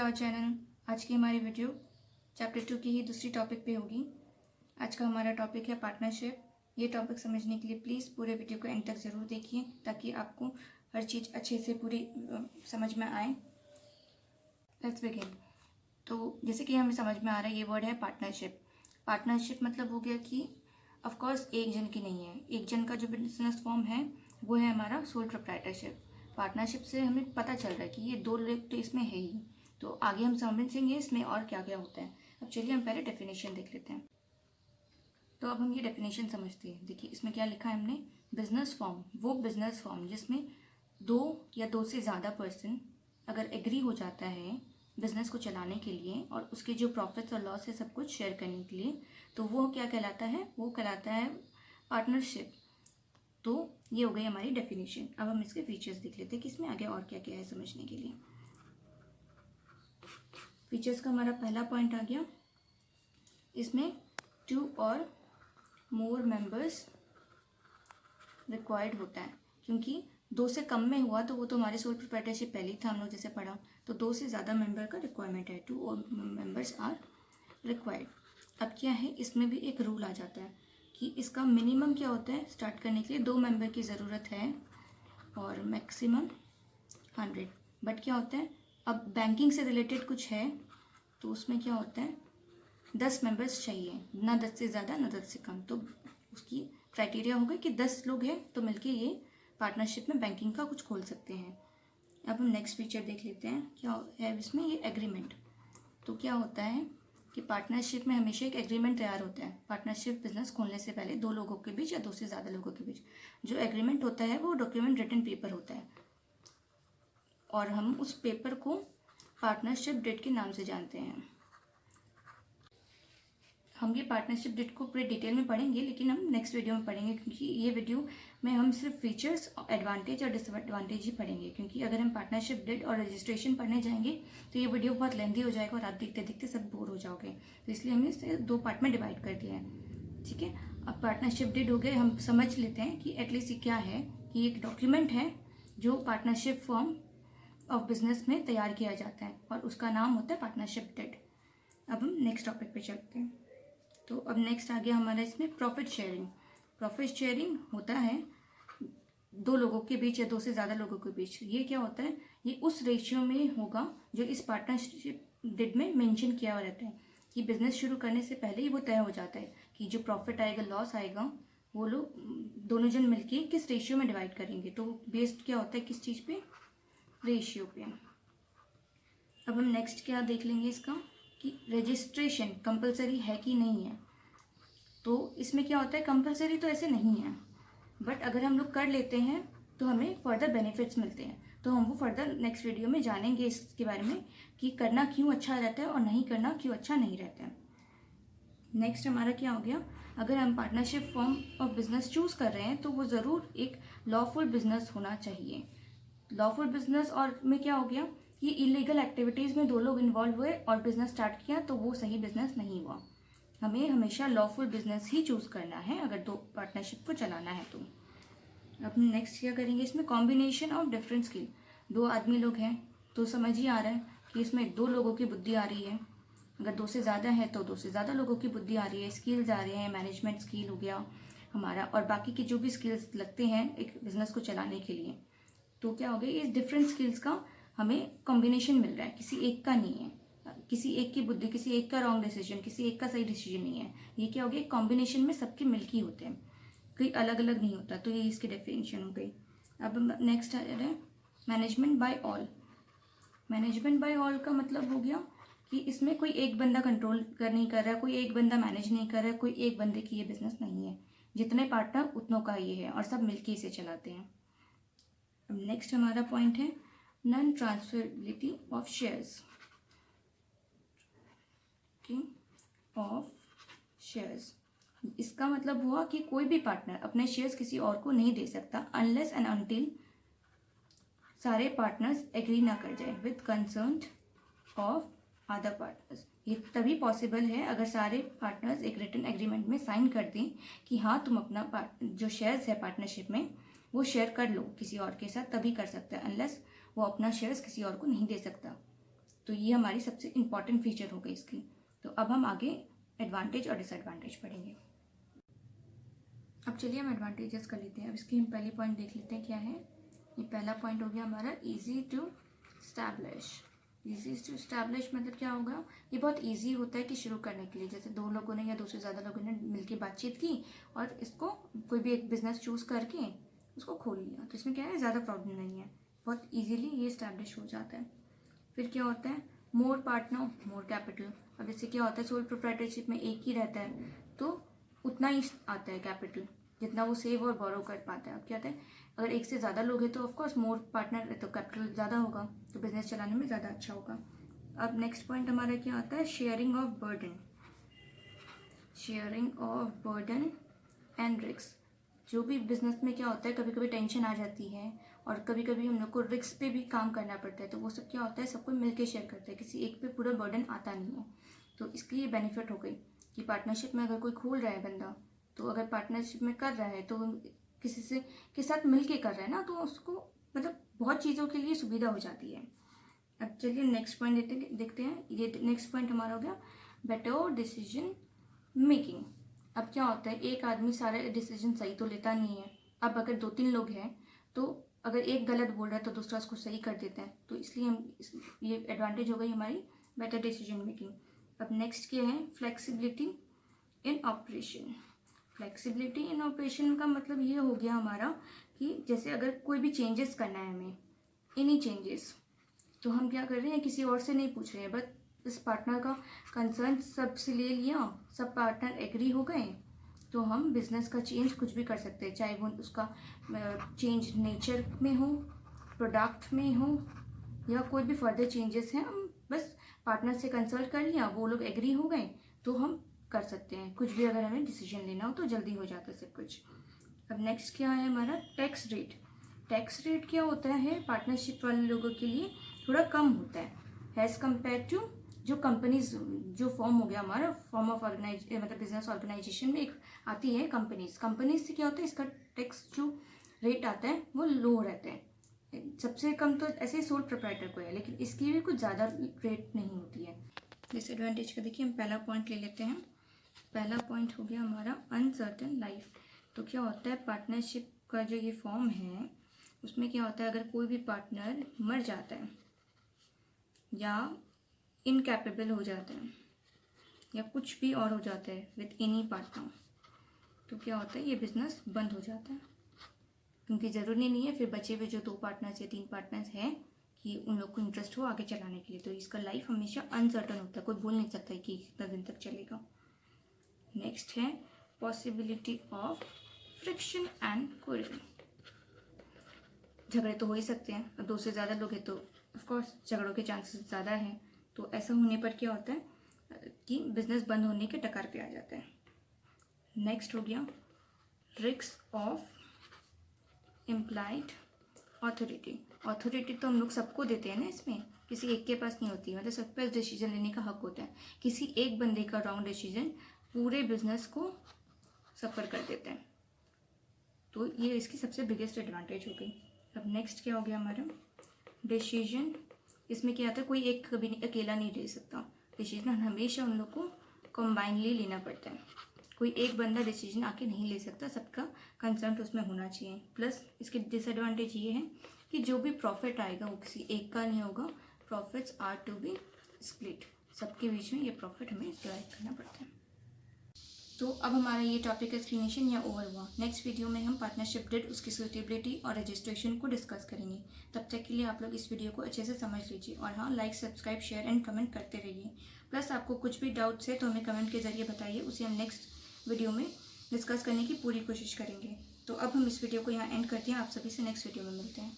Our channel. आज की हमारी वीडियो चैप्टर 2 की ही दूसरी टॉपिक पे होगी। आज का हमारा टॉपिक है पार्टनरशिप। ये टॉपिक समझने के लिए प्लीज़ पूरे वीडियो को एंड तक ज़रूर देखिए ताकि आपको हर चीज़ अच्छे से पूरी समझ में आए। Let's begin. तो जैसे कि हमें समझ में आ रहा है, ये वर्ड है पार्टनरशिप। पार्टनरशिप मतलब हो गया कि ऑफकोर्स एक जन की नहीं है, एक जन का जो बिजनेस फॉर्म है वो है हमारा सोल प्रोप्राइटरशिप। पार्टनरशिप से हमें पता चल रहा है कि ये दो लोग तो इसमें है ही। तो आगे हम समझेंगे इसमें और क्या क्या होता है। अब चलिए हम पहले डेफिनेशन देख लेते हैं। तो अब हम ये डेफिनेशन समझते हैं। देखिए इसमें क्या लिखा है हमने, बिजनेस फॉर्म, वो बिजनेस फॉर्म जिसमें दो या दो से ज़्यादा पर्सन अगर एग्री हो जाता है बिजनेस को चलाने के लिए और उसके जो प्रॉफिट्स और लॉस है सब कुछ शेयर करने के लिए, तो वो क्या कहलाता है, वो कहलाता है पार्टनरशिप। तो ये हो गई हमारी डेफिनेशन। अब हम इसके फीचर्स देख लेते हैं कि इसमें आगे और क्या क्या है समझने के लिए। फीचर्स का हमारा पहला पॉइंट आ गया, इसमें 2 और मोर मेंबर्स रिक्वायर्ड होता है, क्योंकि 2 से कम में हुआ तो वो तो हमारे सोल प्रोप्राइटरशिप पहले ही था, हम लोग जैसे पढ़ा। तो 2 से ज़्यादा मेंबर का रिक्वायरमेंट है, 2 और मेंबर्स आर रिक्वायर्ड। अब क्या है, इसमें भी एक रूल आ जाता है कि इसका मिनिमम क्या होता है, स्टार्ट करने के लिए 2 मेंबर की ज़रूरत है और मैक्सिमम 100। बट क्या होता है, अब बैंकिंग से रिलेटेड कुछ है तो उसमें क्या होता है 10 मेंबर्स चाहिए, ना 10 से ज़्यादा ना 10 से कम। तो उसकी क्राइटेरिया होगा कि 10 लोग हैं तो मिलके ये पार्टनरशिप में बैंकिंग का कुछ खोल सकते हैं। अब हम नेक्स्ट फीचर देख लेते हैं क्या है इसमें, ये एग्रीमेंट। तो क्या होता है कि पार्टनरशिप में हमेशा एक एग्रीमेंट तैयार होता है। पार्टनरशिप बिजनेस खोलने से पहले 2 लोगों के बीच या 2 से ज़्यादा लोगों के बीच जो एग्रीमेंट होता है वो डॉक्यूमेंट रिटन पेपर होता है और हम उस पेपर को पार्टनरशिप डेट के नाम से जानते हैं। हम ये पार्टनरशिप डेट को पूरे डिटेल में पढ़ेंगे, लेकिन हम नेक्स्ट वीडियो में पढ़ेंगे, क्योंकि ये वीडियो में हम सिर्फ फीचर्स, एडवांटेज और डिसएडवांटेज ही पढ़ेंगे। क्योंकि अगर हम पार्टनरशिप डेट और रजिस्ट्रेशन पढ़ने जाएंगे तो ये वीडियो बहुत लेंथी हो जाएगा और आप देखते देखते सब बोर हो जाओगे। तो इसलिए हमने इसे 2 पार्ट में डिवाइड कर दिया है। ठीक है, अब पार्टनरशिप डेट हो गए, हम समझ लेते हैं कि एटलीस्ट ये क्या है, कि एक डॉक्यूमेंट है जो पार्टनरशिप फॉर्म ऑफ बिजनेस में तैयार किया जाता है और उसका नाम होता है पार्टनरशिप डेट। अब हम नेक्स्ट टॉपिक पे चलते हैं। तो अब नेक्स्ट आ गया हमारा इसमें प्रॉफिट शेयरिंग। प्रॉफिट शेयरिंग होता है 2 लोगों के बीच या 2 से ज़्यादा लोगों के बीच। ये क्या होता है, ये उस रेशियो में होगा जो इस पार्टनरशिप डेट में मेंशन किया हुआ रहता है कि बिजनेस शुरू करने से पहले ही वो तय हो जाता है कि जो प्रॉफिट आएगा, लॉस आएगा, वो लोग दोनों जन मिलके किस रेशियो में डिवाइड करेंगे। तो बेस्ड क्या होता है, किस चीज़ पे, रेशियो पे। अब हम नेक्स्ट क्या देख लेंगे इसका, कि रजिस्ट्रेशन कंपलसरी है कि नहीं है। तो इसमें क्या होता है, कंपलसरी तो ऐसे नहीं है, बट अगर हम लोग कर लेते हैं तो हमें फर्दर बेनिफिट्स मिलते हैं। तो हम वो फर्दर नेक्स्ट वीडियो में जानेंगे इसके बारे में कि करना क्यों अच्छा रहता है और नहीं करना क्यों अच्छा नहीं रहता है। नेक्स्ट हमारा क्या हो गया, अगर हम partnership form of business choose कर रहे हैं तो वो ज़रूर एक लॉफुल बिजनेस होना चाहिए। लॉफुल बिजनेस और में क्या हो गया, ये इलीगल एक्टिविटीज़ में 2 लोग इन्वॉल्व हुए और बिजनेस स्टार्ट किया तो वो सही बिजनेस नहीं हुआ। हमें हमेशा लॉफुल बिजनेस ही चूज करना है अगर 2 पार्टनरशिप को चलाना है तो। अब नेक्स्ट क्या करेंगे, इसमें कॉम्बिनेशन ऑफ डिफरेंट स्किल। 2 आदमी लोग हैं तो समझ ही आ रहा है कि इसमें 2 लोगों की बुद्धि आ रही है। अगर 2 से ज़्यादा है तो 2 से ज़्यादा लोगों की बुद्धि आ रही है, स्किल्स आ रहे हैं, मैनेजमेंट स्किल हो गया हमारा और बाकी के जो भी स्किल्स लगते हैं एक बिजनेस को चलाने के लिए। तो क्या हो गया, इस डिफरेंट स्किल्स का हमें कॉम्बिनेशन मिल रहा है, किसी एक का नहीं है, किसी एक की बुद्धि, किसी एक का रॉन्ग डिसीजन, किसी एक का सही डिसीजन नहीं है। ये क्या हो गया, कॉम्बिनेशन में सबके मिलके होते हैं, कोई अलग अलग नहीं होता। तो ये इसकी डेफिनेशन हो गई। अब नेक्स्ट आ रहा है management by all. Management by all का मतलब हो गया कि इसमें कोई एक बंदा कंट्रोल नहीं कर रहा है, कोई एक बंदा मैनेज नहीं कर रहा है, कोई एक बंदे की ये बिजनेस नहीं है। जितने पार्टनर उतनों का ये है और सब मिलके इसे चलाते हैं। अब नेक्स्ट हमारा पॉइंट है non transferability of shares. Of shares, इसका मतलब हुआ कि कोई भी पार्टनर अपने शेयर्स किसी और को नहीं दे सकता अनलेस एंड अनटिल सारे पार्टनर्स एग्री ना कर जाए with concern of other partners. ये तभी पॉसिबल है अगर सारे पार्टनर्स एक रिटन एग्रीमेंट में साइन कर दें कि हाँ तुम अपना जो शेयर्स है पार्टनरशिप में वो शेयर कर लो किसी और के साथ, तभी कर सकता है। अनलेस वो अपना शेयर्स किसी और को नहीं दे सकता। तो ये हमारी सबसे इम्पॉर्टेंट फीचर हो गई इसकी। तो अब हम आगे एडवांटेज और डिसएडवांटेज पढ़ेंगे। अब चलिए हम एडवांटेजेस कर लेते हैं। अब इसकी हम पहली पॉइंट देख लेते हैं क्या है। ये पहला पॉइंट हो गया हमारा easy to establish. Easy to establish मतलब क्या होगा, ये बहुत ईजी होता है कि शुरू करने के लिए, जैसे दो लोगों ने या दो से ज़्यादा लोगों ने मिलकर बातचीत की और इसको कोई भी एक बिजनेस चूज़ करके उसको खोल लिया, तो इसमें क्या है, ज़्यादा प्रॉब्लम नहीं है, बहुत ईजीली ये स्टैब्लिश हो जाता है। फिर क्या होता है, मोर पार्टनर मोर कैपिटल। अब इससे क्या होता है, सोल प्रोप्राइटरशिप में एक ही रहता है तो उतना ही आता है कैपिटल जितना वो सेव और बोरो कर पाता है। अब क्या होता है, अगर एक से ज़्यादा लोग हैं तो ऑफकोर्स मोर पार्टनर है तो कैपिटल ज़्यादा होगा, तो बिजनेस चलाने में ज़्यादा अच्छा होगा। अब नेक्स्ट पॉइंट हमारा क्या आता है, sharing of burden. Sharing of burden and risk. जो भी बिजनेस में क्या होता है, कभी कभी टेंशन आ जाती है और कभी कभी हम लोग को रिस्क पे भी काम करना पड़ता है, तो वो सब क्या होता है, सबको मिलके शेयर करते हैं, किसी एक पे पूरा बर्डन आता नहीं है। तो इसकी ये बेनिफिट हो गई कि पार्टनरशिप में अगर कोई खोल रहा है बंदा, तो अगर पार्टनरशिप में कर रहा है तो किसी से के साथ मिल के कर रहा है ना, तो उसको मतलब बहुत चीज़ों के लिए सुविधा हो जाती है। अब चलिए नेक्स्ट पॉइंट देखते हैं। ये नेक्स्ट पॉइंट हमारा हो गया बेटर डिसीजन मेकिंग। अब क्या होता है, एक आदमी सारे डिसीजन सही तो लेता नहीं है। अब अगर 2-3 लोग हैं तो अगर एक गलत बोल रहा है तो दूसरा उसको सही कर देता है, तो इसलिए हम ये एडवांटेज हो गई हमारी बेटर डिसीजन मेकिंग। अब नेक्स्ट क्या है, फ्लेक्सिबिलिटी इन ऑपरेशन। फ्लेक्सिबिलिटी इन ऑपरेशन का मतलब ये हो गया हमारा कि जैसे अगर कोई भी चेंजेस करना है हमें, एनी चेंजेस, तो हम क्या कर रहे हैं, किसी और से नहीं पूछ रहे हैं, बस इस पार्टनर का कंसर्न सबसे ले लिया, सब पार्टनर एग्री हो गए, तो हम बिजनेस का चेंज कुछ भी कर सकते हैं, चाहे वो उसका चेंज नेचर में हो, प्रोडक्ट में हो, या कोई भी फर्दर चेंजेस हैं, हम बस पार्टनर से कंसल्ट कर लिया, वो लोग एग्री हो गए तो हम कर सकते हैं। कुछ भी अगर हमें डिसीजन लेना हो तो जल्दी हो जाता है सब कुछ। अब नेक्स्ट क्या है हमारा, टैक्स रेट। टैक्स रेट क्या होता है, पार्टनरशिप वाले लोगों के लिए थोड़ा कम होता है एज़ कम्पेयर टू जो कंपनीज, जो फॉर्म हो गया हमारा फॉर्म ऑफ मतलब बिजनेस ऑर्गेनाइजेशन में एक आती है कंपनीज से क्या होता है, इसका टैक्स जो रेट आता है वो लो रहता है। सबसे कम तो ऐसे सोल प्रोप्राइटर को है, लेकिन इसकी भी कुछ ज़्यादा रेट नहीं होती है। डिसएडवांटेज का देखिए हम पहला पॉइंट ले लेते हैं। पहला पॉइंट हो गया हमारा अनसर्टेन लाइफ। तो क्या होता है, पार्टनरशिप का जो ये फॉर्म है उसमें क्या होता है, अगर कोई भी पार्टनर मर जाता है या इनकैपेबल हो जाता है या कुछ भी और हो जाता है विद एनी पार्टनर, तो क्या होता है, ये बिजनेस बंद हो जाता है, क्योंकि ज़रूरी नहीं है फिर बचे हुए जो 2 पार्टनर्स या 3 पार्टनर्स हैं कि उन लोग को इंटरेस्ट हो आगे चलाने के लिए, तो इसका लाइफ हमेशा अनसर्टन होता है, कोई बोल नहीं सकता है कि कितना दिन तक चलेगा। नेक्स्ट है possibility of friction and quarrel. झगड़े तो हो ही सकते हैं, अब 2 से ज़्यादा लोग हैं तो ऑफकोर्स झगड़ों के चांसेस ज़्यादा हैं, तो ऐसा होने पर क्या होता है कि बिजनेस बंद होने के टकार पे आ जाता है। नेक्स्ट हो गया risk of implied authority. Authority तो हम लोग सबको देते हैं ना, इसमें किसी एक के पास नहीं होती, मतलब सबके पास डिसीजन लेने का हक होता है। किसी एक बंदे का रॉन्ग डिसीजन पूरे बिजनेस को सफ़र कर देते हैं, तो ये इसकी सबसे बिगेस्ट एडवांटेज हो गई। अब नेक्स्ट क्या हो गया हमारा डिसीजन। इसमें क्या आता है, कोई एक कभी अकेला नहीं ले सकता डिसीजन, हमेशा उन लोग को कम्बाइनली लेना पड़ता है, कोई एक बंदा डिसीजन आके नहीं ले सकता, सबका कंसर्न उसमें होना चाहिए। प्लस इसकी डिसएडवांटेज ये है कि जो भी प्रॉफिट आएगा वो किसी एक का नहीं होगा, profits are to be split, सबके बीच में ये प्रॉफिट हमें डिवाइड करना पड़ता है। तो अब हमारा ये टॉपिक एक्सप्लेनेशन या ओवर हुआ। नेक्स्ट वीडियो में हम पार्टनरशिप डीड, उसकी सूटेबिलिटी और रजिस्ट्रेशन को डिस्कस करेंगे। तब तक के लिए आप लोग इस वीडियो को अच्छे से समझ लीजिए और हाँ, like subscribe share and comment करते रहिए। प्लस आपको कुछ भी डाउट्स है तो हमें कमेंट के जरिए बताइए, उसे हम नेक्स्ट वीडियो में डिस्कस करने की पूरी कोशिश करेंगे। तो अब हम इस वीडियो को यहाँ एंड करते हैं, आप सभी से नेक्स्ट वीडियो में मिलते हैं।